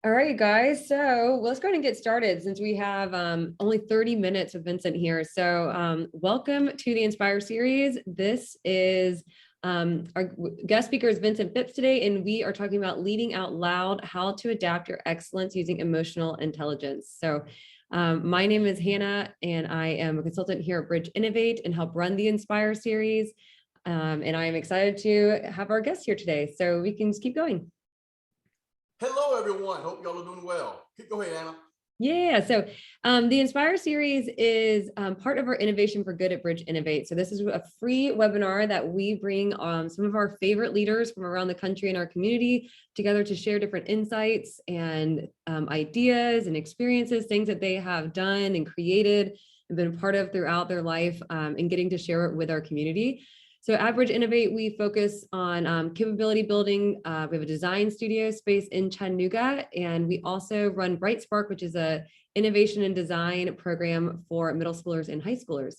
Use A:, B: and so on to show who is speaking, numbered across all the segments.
A: All right, guys. So let's go ahead and get started since we have only 30 minutes with Vincent here. So welcome to the Inspire series. This is our guest speaker is Vincent Phipps today, and we are talking about leading out loud, how to adapt your excellence using emotional intelligence. So my name is Hannah, and I am a consultant here at Bridge Innovate and help run the Inspire series. And I am excited to have our guest here today. So we can just keep going.
B: Hello, everyone. Hope y'all are doing well. Go ahead, Anna.
A: Yeah, so the Inspire series is part of our Innovation for Good at Bridge Innovate. So this is a free webinar that we bring some of our favorite leaders from around the country and our community together to share different insights and ideas and experiences, things that they have done and created and been a part of throughout their life, and getting to share it with our community. So at Bridge Innovate, we focus on capability building. We have a design studio space in Chattanooga, and we also run Bright Spark, which is a innovation and design program for middle schoolers and high schoolers.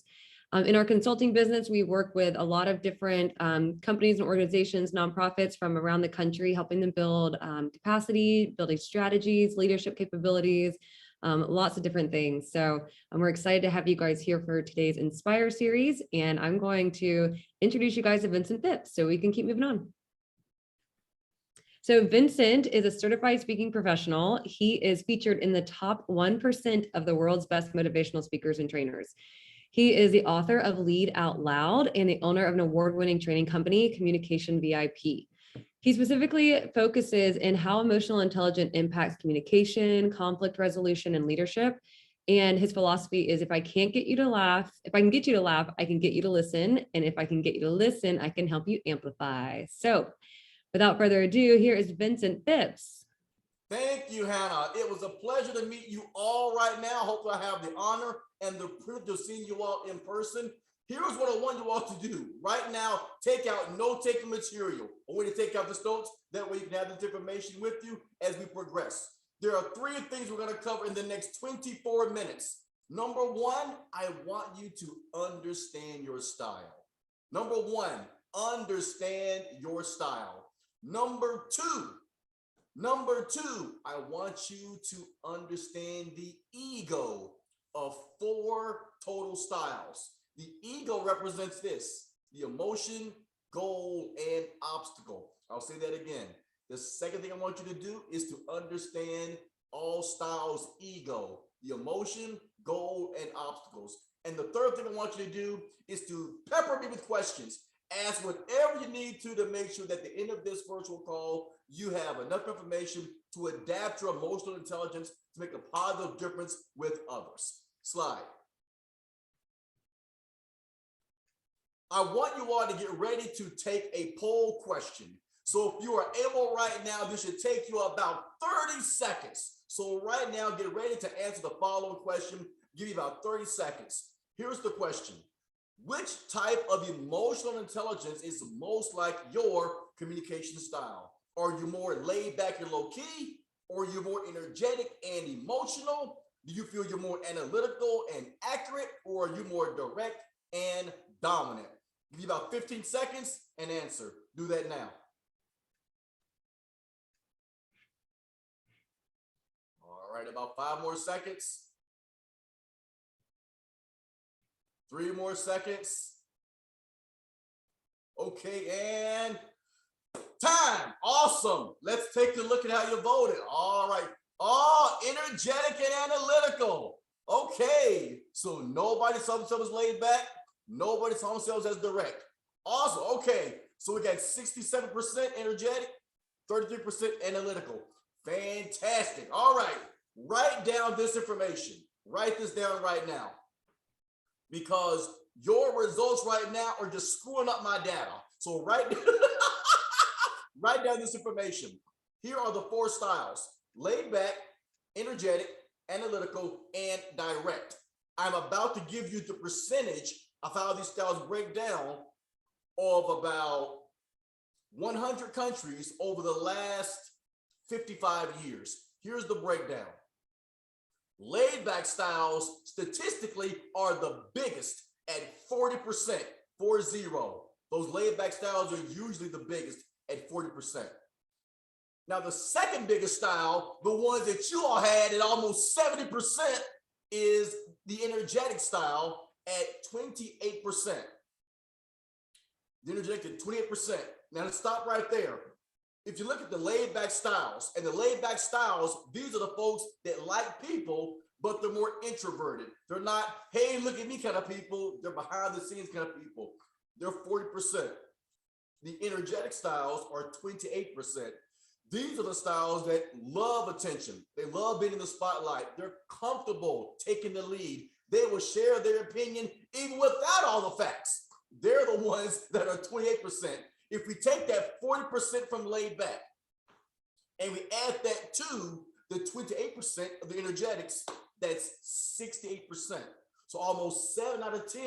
A: In our consulting business, we work with a lot of different companies and organizations, nonprofits from around the country, helping them build capacity, building strategies, leadership capabilities, lots of different things. So we're excited to have you guys here for today's Inspire series. And I'm going to introduce you guys to Vincent Phipps so we can keep moving on. So Vincent is a certified speaking professional. He is featured in the top 1% of the world's best motivational speakers and trainers. He is the author of Lead Out Loud and the owner of an award-winning training company, Communication VIP. He specifically focuses in how emotional intelligence impacts communication, conflict resolution, and leadership. And his philosophy is if I can't get you to laugh, if I can get you to laugh, I can get you to listen. And if I can get you to listen, I can help you amplify. So without further ado, here is Vincent Phipps.
B: Thank you, Hannah. It was a pleasure to meet you all right now. Hopefully I have the honor and the privilege of seeing you all in person. Here's what I want you all to do. Right now, take out note-taking material. I want you to take out the notes. That way you can have this information with you as we progress. There are three things we're going to cover in the next 24 minutes. Number one, I want you to understand your style. Number one, understand your style. Number two, I want you to understand the ego of 4 total styles. The ego represents this: the emotion, goal, and obstacle. I'll say that again. The second thing I want you to do is to understand all styles' ego, the emotion, goal, and obstacles. And the third thing I want you to do is to pepper me with questions. Ask whatever you need to make sure that at the end of this virtual call, you have enough information to adapt your emotional intelligence to make a positive difference with others. Slide. I want you all to get ready to take a poll question. So if you are able right now, this should take you about 30 seconds. So right now, get ready to answer the following question. Give you about 30 seconds. Here's the question. Which type of emotional intelligence is most like your communication style? Are you more laid back and low key? Or are you more energetic and emotional? Do you feel you're more analytical and accurate? Or are you more direct and dominant? Give you about 15 seconds and answer. Do that now. All right, about 5 more seconds. 3 more seconds. Okay, and time. Awesome. Let's take a look at how you voted. All right. Oh, energetic and analytical. Okay. So nobody saw themselves as laid back. Nobody saw themselves as direct. Awesome. Okay. So we got 67% energetic, 33% analytical. Fantastic. All right. Write down this information. Write this down right now, because your results right now are just screwing up my data. So write down this information. Here are the 4 styles: laid back, energetic, analytical, and direct. I'm about to give you the percentage of how these styles break down of about 100 countries over the last 55 years. Here's the breakdown. Laid back styles statistically are the biggest at 40%, 40. Those laid back styles are usually the biggest at 40%. Now, the second biggest style, the ones that you all had at almost 70%, is the energetic style at 28%. The energetic at 28%. Now, let's stop right there. If you look at the laid-back styles, and the laid-back styles, these are the folks that like people, but they're more introverted. They're not, hey, look at me kind of people. They're behind the scenes kind of people. They're 40%. The energetic styles are 28%. These are the styles that love attention. They love being in the spotlight. They're comfortable taking the lead. They will share their opinion even without all the facts. They're the ones that are 28%. If we take that 40% from laid back and we add that to the 28% of the energetics, that's 68%. So almost 7 out of 10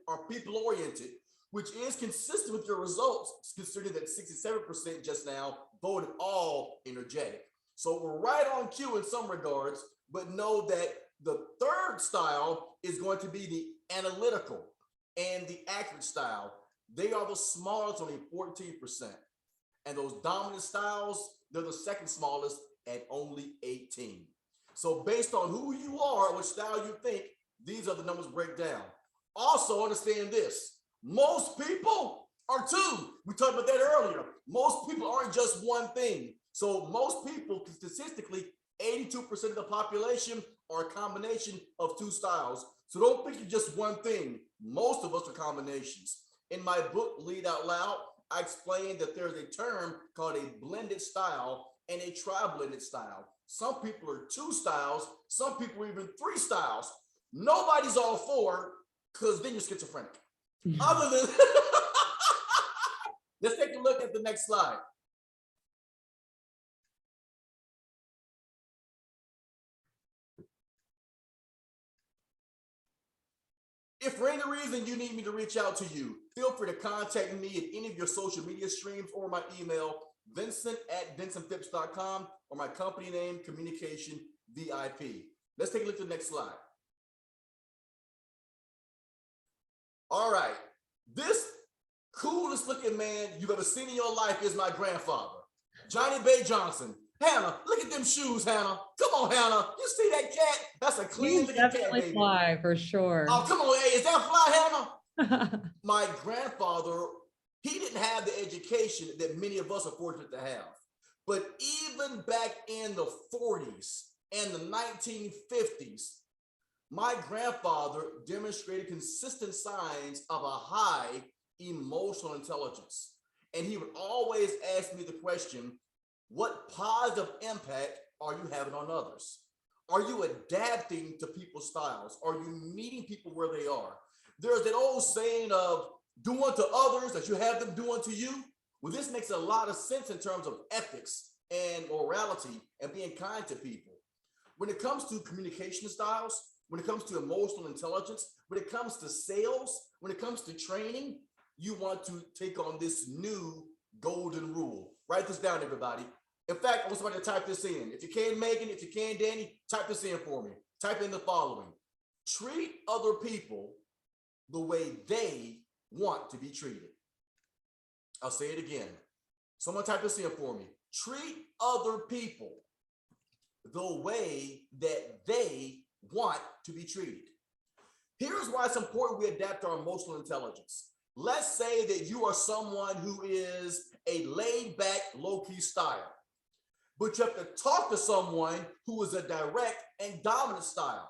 B: are people oriented, which is consistent with your results, considering that 67% just now voted all energetic. So we're right on cue in some regards, but know that the third style is going to be the analytical and the accurate style. They are the smallest, only 14%. And those dominant styles, they're the second smallest at only 18. So based on who you are, which style you think, these are the numbers break down. Also understand this, most people are two. We talked about that earlier. Most people aren't just one thing. So most people, statistically, 82% of the population are a combination of two styles. So don't think you're just one thing. Most of us are combinations. In my book, Lead Out Loud, I explained that there's a term called a blended style and a tri-blended style. Some people are two styles. Some people are even three styles. Nobody's all four, because then you're schizophrenic. Other than, let's take a look at the next slide. If for any reason you need me to reach out to you, feel free to contact me at any of your social media streams or my email, Vincent@VincentPhipps.com, or my company name, Communication VIP. Let's take a look at the next slide. All right, this coolest looking man you've ever seen in your life is my grandfather, Johnny Bay Johnson. Hannah, look at them shoes, Hannah. Come on, Hannah. You see that cat? That's a clean looking cat, baby.
A: Fly for sure.
B: Oh, come on. Hey, is that fly, Hannah? My grandfather, he didn't have the education that many of us are fortunate to have. But even back in the 40s and the 1950s, my grandfather demonstrated consistent signs of a high emotional intelligence. And he would always ask me the question, what positive impact are you having on others? Are you adapting to people's styles? Are you meeting people where they are? There's that old saying of do unto others as you have them do unto you. Well, this makes a lot of sense in terms of ethics and morality and being kind to people. When it comes to communication styles, when it comes to emotional intelligence, when it comes to sales, when it comes to training, you want to take on this new golden rule. Write this down, everybody. In fact, I want somebody to type this in. If you can, Megan, if you can, Danny, type this in for me. Type in the following. Treat other people the way they want to be treated. I'll say it again. Someone type this in for me. Treat other people the way that they want to be treated. Here's why it's important we adapt our emotional intelligence. Let's say that you are someone who is a laid-back, low-key style, but you have to talk to someone who is a direct and dominant style.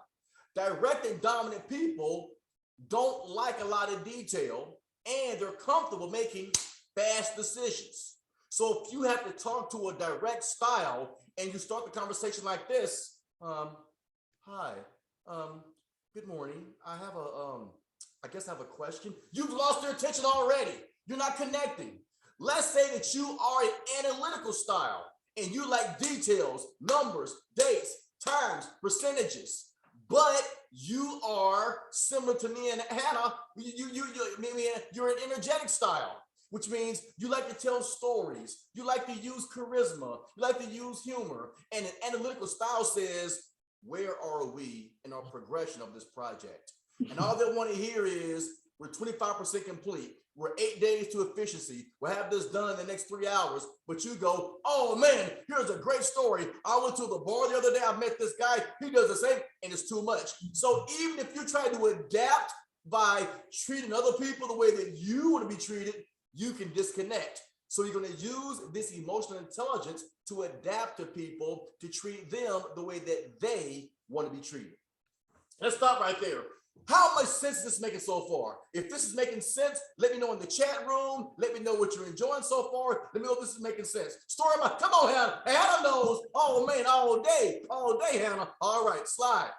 B: Direct and dominant people don't like a lot of detail, and they're comfortable making fast decisions. So if you have to talk to a direct style and you start the conversation like this, hi, good morning. I have a question. You've lost their attention already. You're not connecting. Let's say that you are an analytical style and you like details, numbers, dates, times, percentages, but you are similar to me and Hannah. You're an energetic style, which means you like to tell stories. You like to use charisma. You like to use humor. And an analytical style says, where are we in our progression of this project? And all they want to hear is we're 25% complete. we're 8 days to efficiency. We'll have this done in the next 3 hours. But you go, oh man, here's a great story. I went to the bar the other day. I met this guy. He does the same, and it's too much. So even if you try to adapt by treating other people the way that you want to be treated, you can disconnect. So you're going to use this emotional intelligence to adapt to people, to treat them the way that they want to be treated. Let's stop right there. How much sense is this making so far? If this is making sense, let me know in the chat room. Let me know what you're enjoying so far. Let me know if this is making sense. Story about, come on, Hannah. Hannah knows. Oh man, all day, Hannah. All right, slide.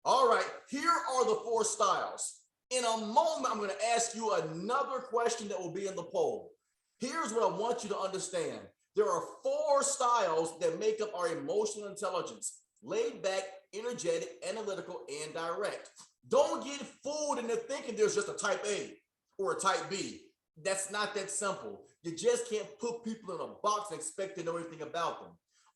B: All right, here are the 4 styles. In a moment, I'm going to ask you another question that will be in the poll. Here's what I want you to understand. There are 4 styles that make up our emotional intelligence: laid back, energetic, analytical, and direct. Don't get fooled into thinking there's just a type A or a type B. That's not that simple. You just can't put people in a box and expect to know everything about them.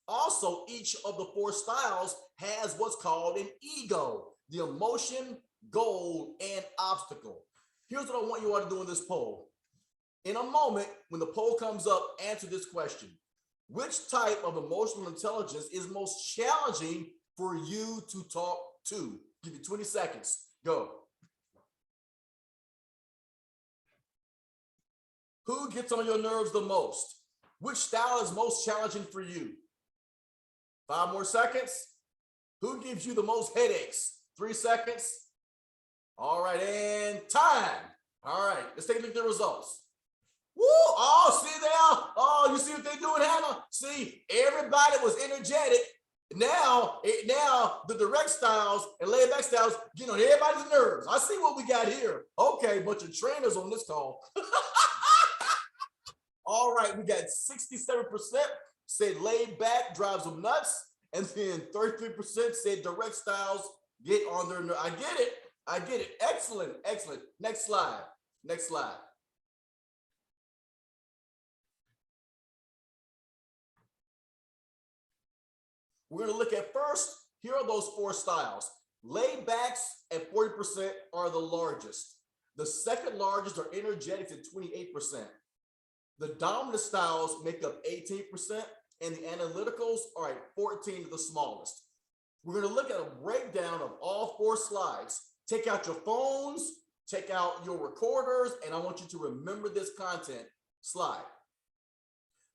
B: Also, each of the 4 styles has what's called an ego: the emotion, goal, and obstacle. Here's what I want you all to do in this poll. In a moment, when the poll comes up, answer this question. Which type of emotional intelligence is most challenging for you to talk to? Give you 20 seconds. Go. Who gets on your nerves the most? Which style is most challenging for you? 5 more seconds. Who gives you the most headaches? 3 seconds. All right, and time. All right, let's take a look at the results. Woo! Oh, see there? Oh, you see what they're doing, Hannah? See, everybody was energetic. Now the direct styles and layback styles get on everybody's nerves. I see what we got here. Okay, bunch of trainers on this call. All right, we got 67% said laid back drives them nuts, and then 33% said direct styles get on their nerves. I get it. Excellent. Next slide. We're going to look at first, here are those 4 styles. Laid backs at 40% are the largest. The second largest are energetics at 28%. The dominant styles make up 18%, and the analyticals are at 14, the smallest. We're going to look at a breakdown of all 4 slides. Take out your phones, take out your recorders, and I want you to remember this content. Slide.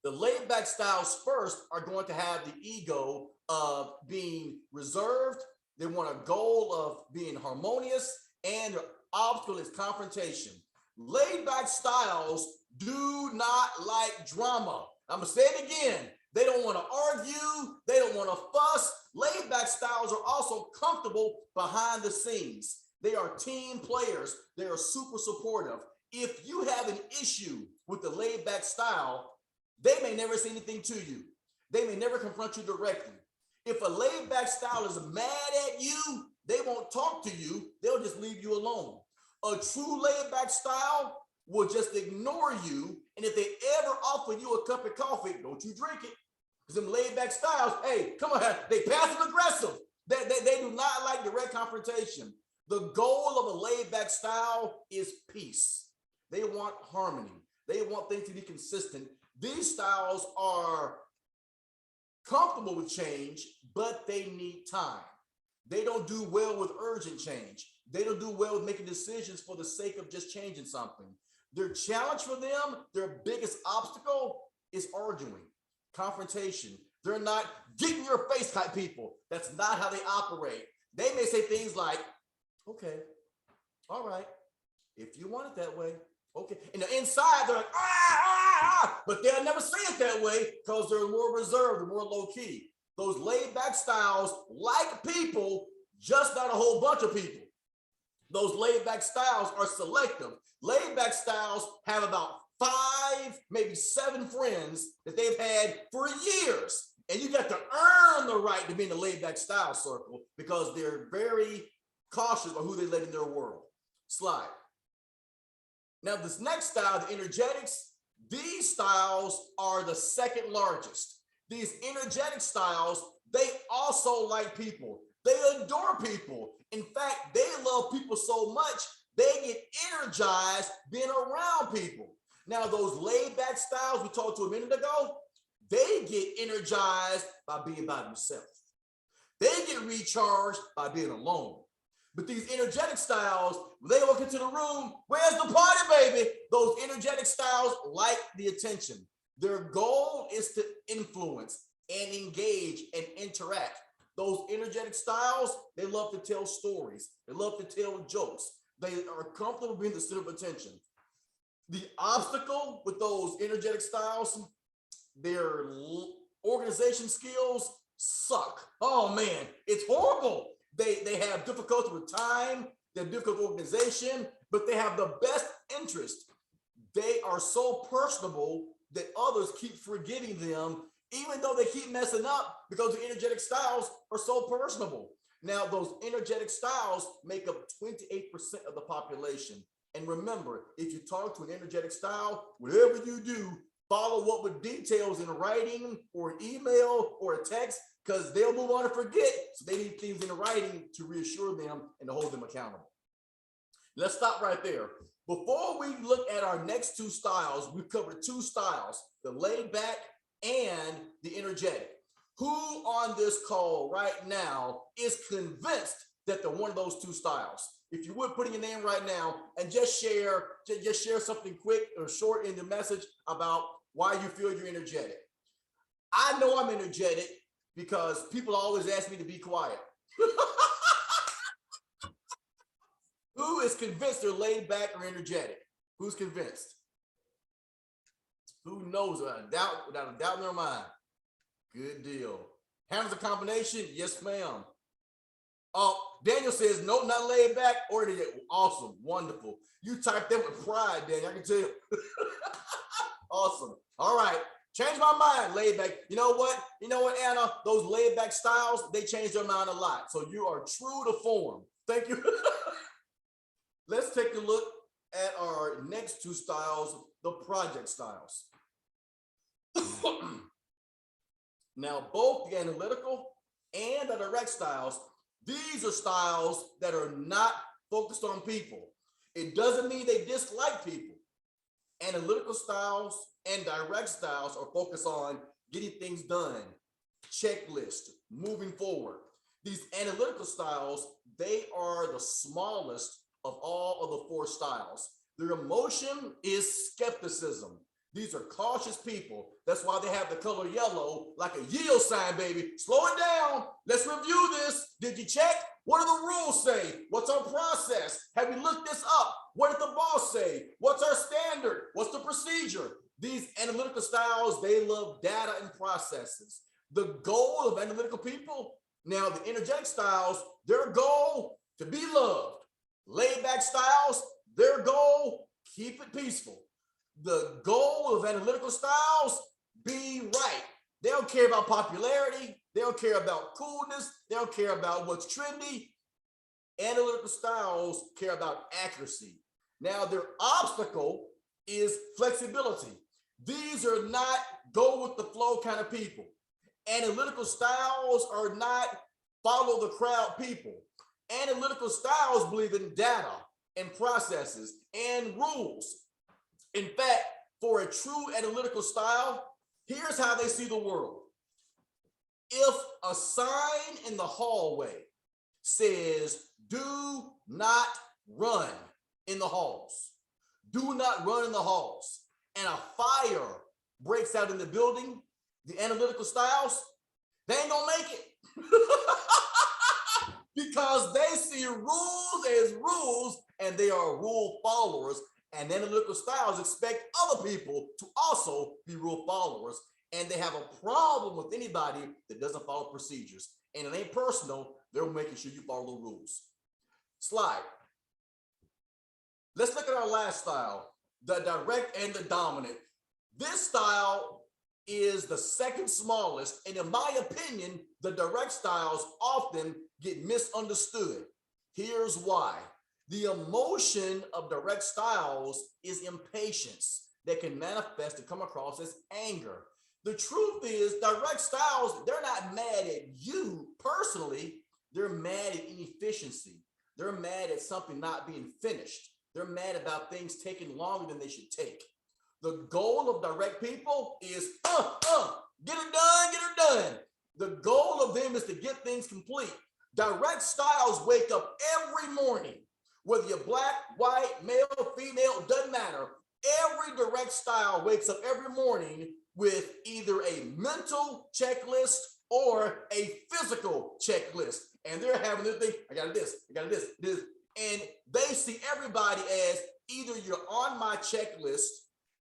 B: The laid back styles first are going to have the ego of being reserved. They want a goal of being harmonious, and their obstacle is confrontation. Laid back styles do not like drama. I'm gonna say it again. They don't want to argue. They don't want to fuss. Laid back styles are also comfortable behind the scenes. They are team players. They are super supportive. If you have an issue with the laid back style, they may never say anything to you. They may never confront you directly. If a laid back style is mad at you, they won't talk to you. They'll just leave you alone. A true laid back style will just ignore you. And if they ever offer you a cup of coffee, don't you drink it. Because them laid back styles, hey, come on, they passive aggressive. They do not like direct confrontation. The goal of a laid back style is peace. They want harmony. They want things to be consistent. These styles are comfortable with change, but they need time. They don't do well with urgent change. They don't do well with making decisions for the sake of just changing something. Their challenge for them, their biggest obstacle is arguing, confrontation. They're not get in your face type people. That's not how they operate. They may say things like, okay, all right, if you want it that way, okay. And the inside, they're like, but they'll never say it that way because they're more reserved, they're more low key. Those laid back styles like people, just not a whole bunch of people. Those laid back styles are selective. Laid back styles have about 5, maybe 7 friends that they've had for years. And you got to earn the right to be in the laid back style circle because they're very cautious about who they let in their world. Slide. Now, this next style, the energetics, these styles are the second largest. These energetic styles, they also like people. They adore people. In fact, they love people so much, they get energized being around people. Now, those laid back styles we talked to a minute ago, they get energized by being by themselves. They get recharged by being alone. But these energetic styles, when they walk into the room, where's the party, baby? Those energetic styles like the attention. Their goal is to influence and engage and interact. Those energetic styles, they love to tell stories. They love to tell jokes. They are comfortable being the center of attention. The obstacle with those energetic styles, their organization skills suck. Oh man, it's horrible. They have difficulty with time, they have difficult organization, but they have the best interest. They are so personable that others keep forgetting them, even though they keep messing up because the energetic styles are so personable. Now, those energetic styles make up 28% of the population. And remember, if you talk to an energetic style, whatever you do, follow up with details in writing or an email or a text, because they'll move on and forget. So they need things in writing to reassure them and to hold them accountable. Let's stop right there. Before we look at our next two styles, we've covered two styles, the laid back and the energetic. Who on this call right now is convinced that they're one of those two styles? If you would, put in your name right now and just share something quick or short in the message about why you feel you're energetic. I know I'm energetic because people always ask me to be quiet. Who is convinced they're laid back or energetic? Who's convinced? Who knows without a doubt in their mind? Good deal. Handles a combination? Yes, ma'am. Oh, Daniel says, no, not laid back or energetic. Awesome. Wonderful. You typed that with pride, Daniel. I can tell. Awesome. All right. Change my mind, laid back. You know what? Anna? Those laid back styles, they change their mind a lot. So you are true to form. Thank you. Let's take a look at our next two styles, the project styles. Now, both the analytical and the direct styles, these are styles that are not focused on people. It doesn't mean they dislike people. Analytical styles and direct styles are focused on getting things done, checklist, moving forward. These analytical styles, they are the smallest of all of the four styles. Their emotion is skepticism. These are cautious people. That's why they have the color yellow, like a yield sign, baby. Slow it down. Let's review this. Did you check? What do the rules say? What's our process? Have you looked this up? What did the boss say? What's our standard? What's the procedure? These analytical styles, they love data and processes. The goal of analytical people, now the energetic styles, their goal, to be loved. Laid back styles, their goal, keep it peaceful. The goal of analytical styles, be right. They don't care about popularity. They don't care about coolness. They don't care about what's trendy. Analytical styles care about accuracy. Now, their obstacle is flexibility. These are not go with the flow kind of people. Analytical styles are not follow the crowd people. Analytical styles believe in data and processes and rules. In fact, for a true analytical style, here's how they see the world. If a sign in the hallway says, do not run in the halls, do not run in the halls, and a fire breaks out in the building, the analytical styles, they ain't gonna make it. Because they see rules as rules and they are rule followers. And analytical styles expect other people to also be rule followers. And they have a problem with anybody that doesn't follow procedures. And it ain't personal. They're making sure you follow the rules. Slide. Let's look at our last style, the direct and the dominant. This style is the second smallest. And in my opinion, the direct styles often get misunderstood. Here's why. The emotion of direct styles is impatience that can manifest and come across as anger. The truth is, direct styles, they're not mad at you personally. They're mad at inefficiency. They're mad at something not being finished. They're mad about things taking longer than they should take. The goal of direct people is, get it done, get it done. The goal of them is to get things complete. Direct styles wake up every morning, whether you're black, white, male, female, doesn't matter. Every direct style wakes up every morning with either a mental checklist or a physical checklist. And they're having this thing, I got this. And they see everybody as either you're on my checklist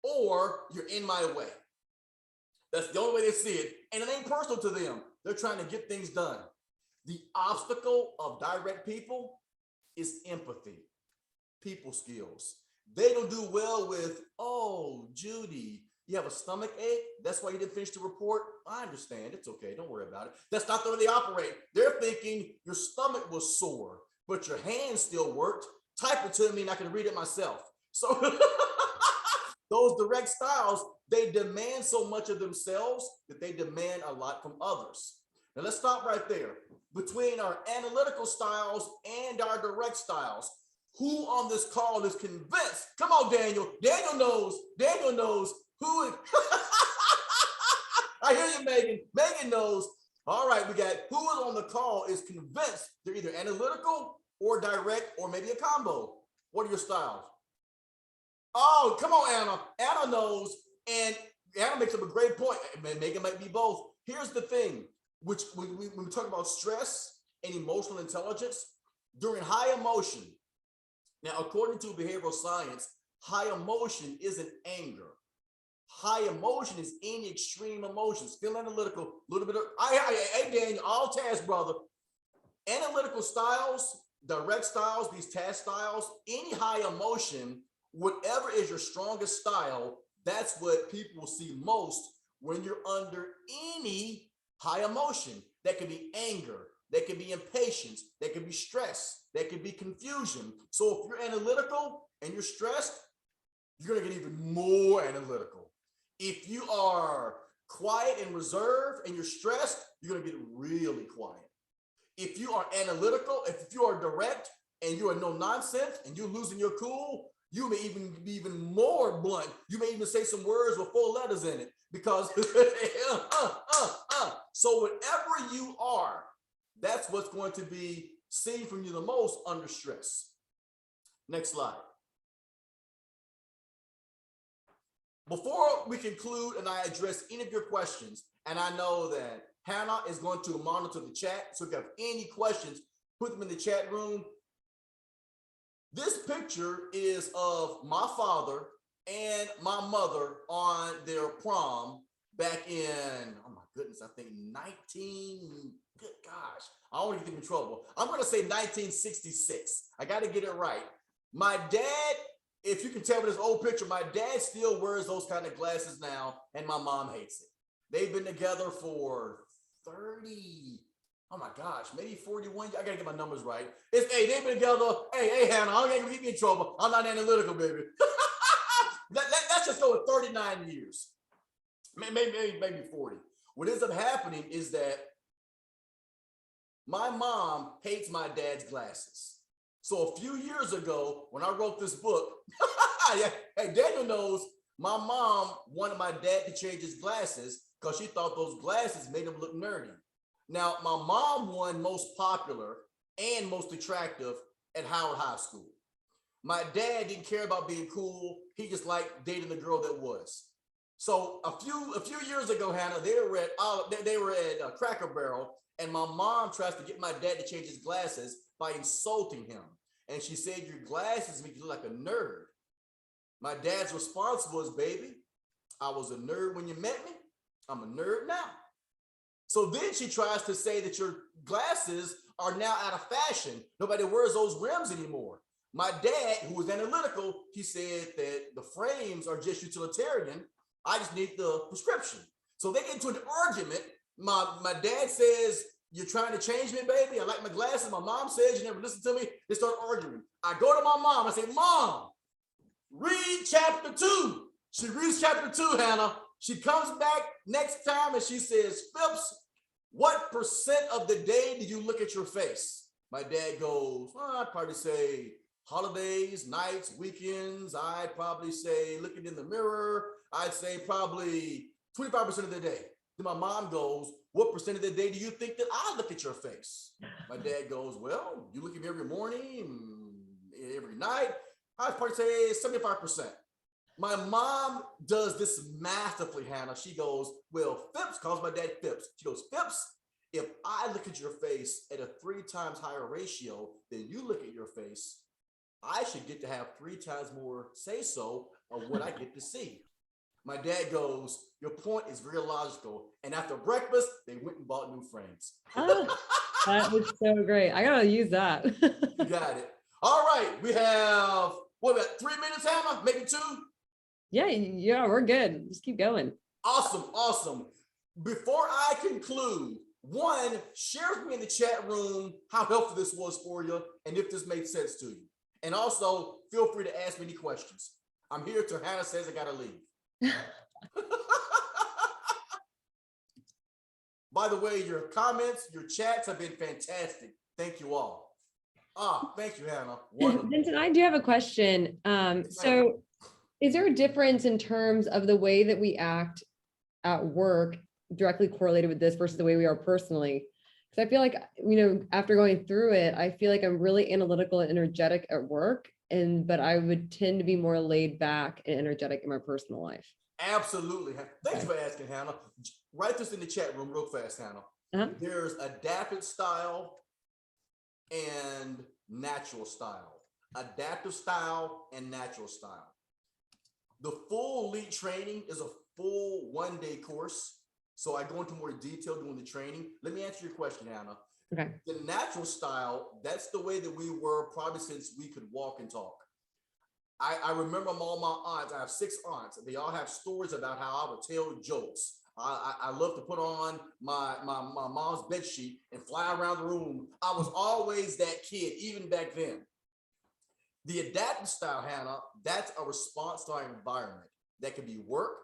B: or you're in my way. That's the only way they see it. And it ain't personal to them. They're trying to get things done. The obstacle of direct people is empathy, people skills. They don't do well with, oh, Judy, you have a stomach ache? That's why you didn't finish the report? I understand. It's okay. Don't worry about it. That's not the way they operate. They're thinking your stomach was sore, but your hands still worked. Type it to me and I can read it myself. So those direct styles, they demand so much of themselves that they demand a lot from others. Now let's stop right there. Between our analytical styles and our direct styles, who on this call is convinced? Come on, Daniel. Daniel knows who is. I hear you, Megan. Megan knows. All right, we got who is on the call is convinced they're either analytical or direct or maybe a combo. What are your styles? Oh, come on, Anna. Anna knows, and Anna makes up a great point. Megan might be both. Here's the thing, which when we talk about stress and emotional intelligence, during high emotion, now according to behavioral science, high emotion isn't anger. High emotion is any extreme emotions. Feel analytical, a little bit of, hey, Daniel, all task, brother. Analytical styles, direct styles, these task styles, any high emotion, whatever is your strongest style, that's what people will see most when you're under any high emotion. That could be anger, that could be impatience, that could be stress, that could be confusion. So if you're analytical and you're stressed, you're gonna get even more analytical. If you are quiet and reserved and you're stressed, you're gonna get really quiet. If you are analytical, if you are direct and you are no nonsense and you're losing your cool, you may even be even more blunt. You may even say some words with 4 letters in it because So whatever you are, that's what's going to be seen from you the most under stress. Next slide. Before we conclude and I address any of your questions, and I know that Hannah is going to monitor the chat, so if you have any questions, put them in the chat room. This picture is of my father and my mother on their prom back in, oh my goodness, I think good gosh, I don't want to get in trouble. I'm going to say 1966. I got to get it right. My dad, if you can tell me this old picture, my dad still wears those kind of glasses now, and my mom hates it. They've been together for 30, oh my gosh, maybe 41. I gotta get my numbers right. Hey, they've been together. Hey, Hannah, I'm gonna get me in trouble. I'm not analytical, baby. Let's just go with 39 years, maybe 40. What ends up happening is that my mom hates my dad's glasses. So a few years ago, when I wrote this book, hey, Daniel knows my mom wanted my dad to change his glasses because she thought those glasses made him look nerdy. Now, my mom won most popular and most attractive at Howard High School. My dad didn't care about being cool. He just liked dating the girl that was. So a few years ago, Hannah, they were at Cracker Barrel, and my mom tries to get my dad to change his glasses by insulting him. And she said, your glasses make you look like a nerd. My dad's response was, baby, I was a nerd when you met me. I'm a nerd now. So then she tries to say that your glasses are now out of fashion. Nobody wears those rims anymore. My dad, who was analytical, he said that the frames are just utilitarian. I just need the prescription. So they get into an argument. My dad says, you're trying to change me, baby. I like my glasses. My mom says you never listen to me. They start arguing. I go to my mom. I say, Mom, read chapter 2. She reads chapter 2, Hannah. She comes back next time and she says, Phipps, what % of the day do you look at your face? My dad goes, well, I'd probably say holidays, nights, weekends. I'd probably say looking in the mirror. I'd say probably 25% of the day. Then my mom goes, what percent of the day do you think that I look at your face? My dad goes, well, you look at me every morning, every night. I'd probably say 75%. My mom does this masterfully, Hannah. She goes, well, Phipps calls my dad Phipps. She goes, Phipps, if I look at your face at a 3 times higher ratio than you look at your face, I should get to have 3 times more say so of what I get to see. My dad goes, your point is very logical. And after breakfast, they went and bought new frames.
A: Oh, that is so great. I gotta use that.
B: You got it. All right. We have, what about 3 minutes, Hannah? Maybe 2?
A: Yeah, we're good. Just keep going.
B: Awesome, awesome. Before I conclude, one, share with me in the chat room how helpful this was for you and if this made sense to you. And also, feel free to ask me any questions. I'm here till Hannah says I gotta leave. By the way, your comments, your chats have been fantastic. Thank you all. Thank you, Hannah. Wonderful.
A: Vincent, I do have a question. So is there a difference in terms of the way that we act at work directly correlated with this versus the way we are personally? Because I feel like, after going through it, I feel like I'm really analytical and energetic at work, but I would tend to be more laid back and energetic in my personal life.
B: Absolutely. Thanks for asking, Hannah. Write this in the chat room real fast, Hannah. There's adaptive style and natural style. Adaptive style and natural style. The full elite training is a full 1-day course. So I go into more detail during the training. Let me answer your question, Hannah.
A: Okay.
B: The natural style, that's the way that we were probably since we could walk and talk. I remember all my aunts. I have 6 aunts. They all have stories about how I would tell jokes. I love to put on my mom's bed sheet and fly around the room. I was always that kid, even back then. The adaptive style, Hannah, that's a response to our environment. That could be work,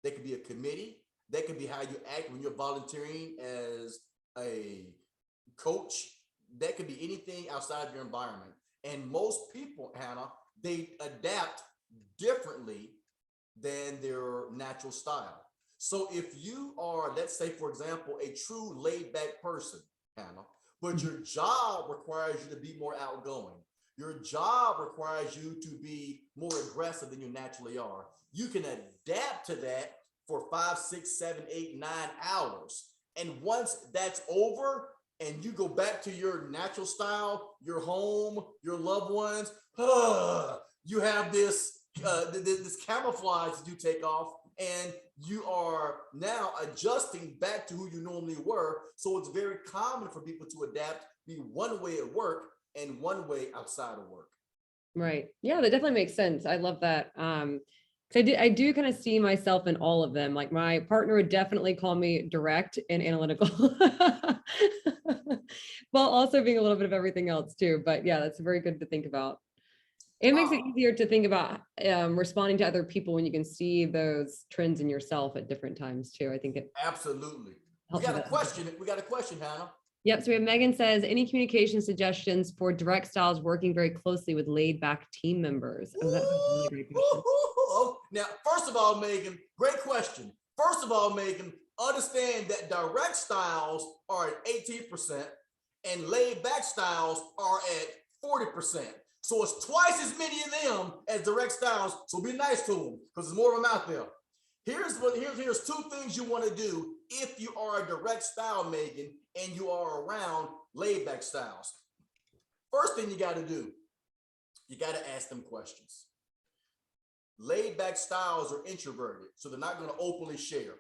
B: that could be a committee, that could be how you act when you're volunteering as a coach. That could be anything outside of your environment. And most people, Hannah, they adapt differently than their natural style. So if you are, let's say, for example, a true laid back person, Hannah, but your job requires you to be more outgoing. Your job requires you to be more aggressive than you naturally are. You can adapt to that for 5, 6, 7, 8, 9 hours. And once that's over and you go back to your natural style, your home, your loved ones, you have this camouflage that you take off, and you are now adjusting back to who you normally were. So it's very common for people to adapt, be one way at work and one way outside of work.
A: Right. Yeah, that definitely makes sense. I love that. I do kind of see myself in all of them. Like my partner would definitely call me direct and analytical, while also being a little bit of everything else too. But yeah, that's very good to think about. It makes it easier to think about responding to other people when you can see those trends in yourself at different times too. I think it
B: absolutely. We got a question, Hannah.
A: Yep. So we have Megan says, any communication suggestions for direct styles working very closely with laid back team members? Oh, that's a really great question.
B: Now, first of all, Megan, great question. First of all, Megan, understand that direct styles are at 18% and laid back styles are at 40%. So it's twice as many of them as direct styles. So be nice to them because there's more of them out there. Here's 2 things you want to do if you are a direct style, Megan, and you are around laid back styles. First thing you got to do, you got to ask them questions. Laid back styles are introverted, so they're not going to openly share.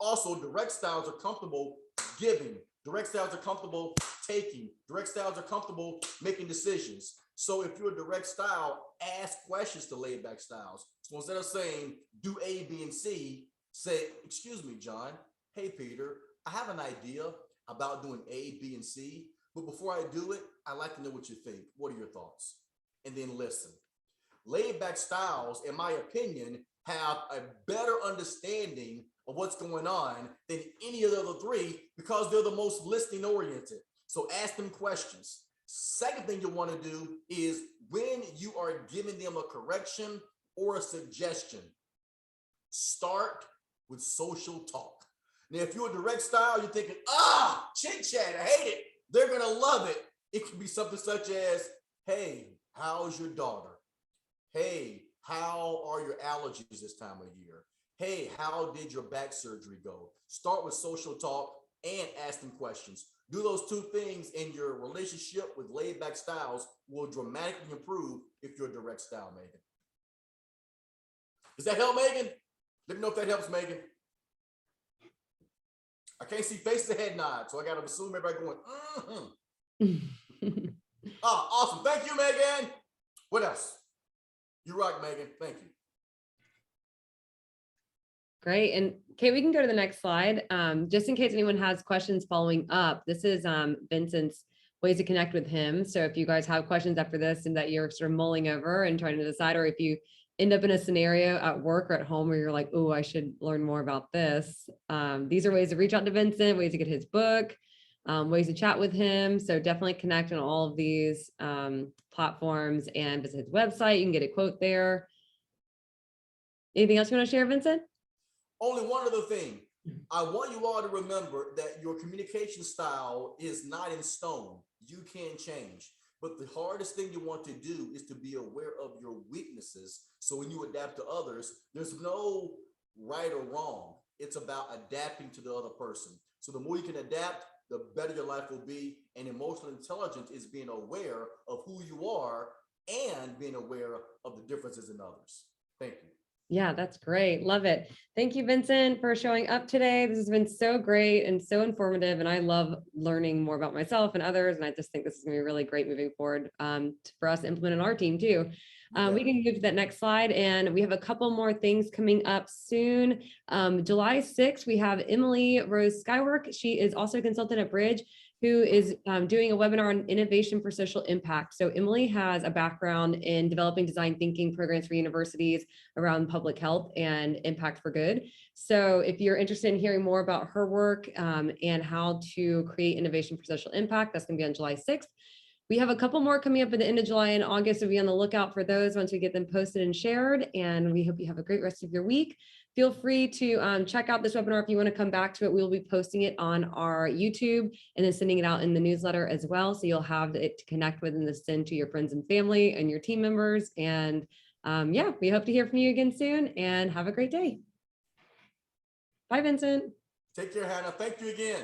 B: Also, direct styles are comfortable giving. Direct styles are comfortable taking. Direct styles are comfortable making decisions. So if you're a direct style, ask questions to laid back styles. So instead of saying, do A, B, and C, say, excuse me, John. Hey, Peter, I have an idea about doing A, B, and C, but before I do it, I'd like to know what you think. What are your thoughts? And then listen. Laid back styles, in my opinion, have a better understanding of what's going on than any of the other 3 because they're the most listening oriented. So ask them questions. Second thing you want to do is when you are giving them a correction or a suggestion, start with social talk. Now, if you're a direct style, you're thinking, chit chat, I hate it. They're going to love it. It could be something such as, hey, how's your daughter? Hey, how are your allergies this time of year? Hey, how did your back surgery go? Start with social talk and ask them questions. Do those two things, and your relationship with Layback Styles will dramatically improve if you're a direct style, Megan. Does that help, Megan? Let me know if that helps, Megan. I can't see face to head nod, so I got to assume everybody going, awesome. Thank you, Megan. What else? You rock, Megan. Thank you.
A: Great. And Kate, we can go to the next slide. Just in case anyone has questions following up, this is Vincent's ways to connect with him. So if you guys have questions after this and that you're sort of mulling over and trying to decide, or if you end up in a scenario at work or at home where you're like, oh, I should learn more about this. These are ways to reach out to Vincent, ways to get his book, ways to chat with him. So definitely connect on all of these platforms and visit his website. You can get a quote there. Anything else you want to share, Vincent?
B: Only one other thing. I want you all to remember that your communication style is not in stone. You can change. But the hardest thing you want to do is to be aware of your weaknesses. So when you adapt to others, there's no right or wrong. It's about adapting to the other person. So the more you can adapt, the better your life will be. And emotional intelligence is being aware of who you are and being aware of the differences in others. Thank you.
A: Yeah, that's great. Love it. Thank you, Vincent, for showing up today. This has been so great and so informative. And I love learning more about myself and others. And I just think this is going to be really great moving forward for us to implement in our team too. We can move to that next slide. And we have a couple more things coming up soon. July 6th, we have Emily Rose Skywork. She is also a consultant at Bridge, who is doing a webinar on innovation for social impact. So Emily has a background in developing design thinking programs for universities around public health and impact for good. So if you're interested in hearing more about her work and how to create innovation for social impact, that's gonna be on July 6th. We have a couple more coming up at the end of July and August, so be on the lookout for those once we get them posted and shared. And we hope you have a great rest of your week. Feel free to check out this webinar if you want to come back to it. We'll be posting it on our YouTube and then sending it out in the newsletter as well. So you'll have it to connect with and to send to your friends and family and your team members. And yeah, we hope to hear from you again soon, and have a great day. Bye, Vincent.
B: Take care, Hannah. Thank you again.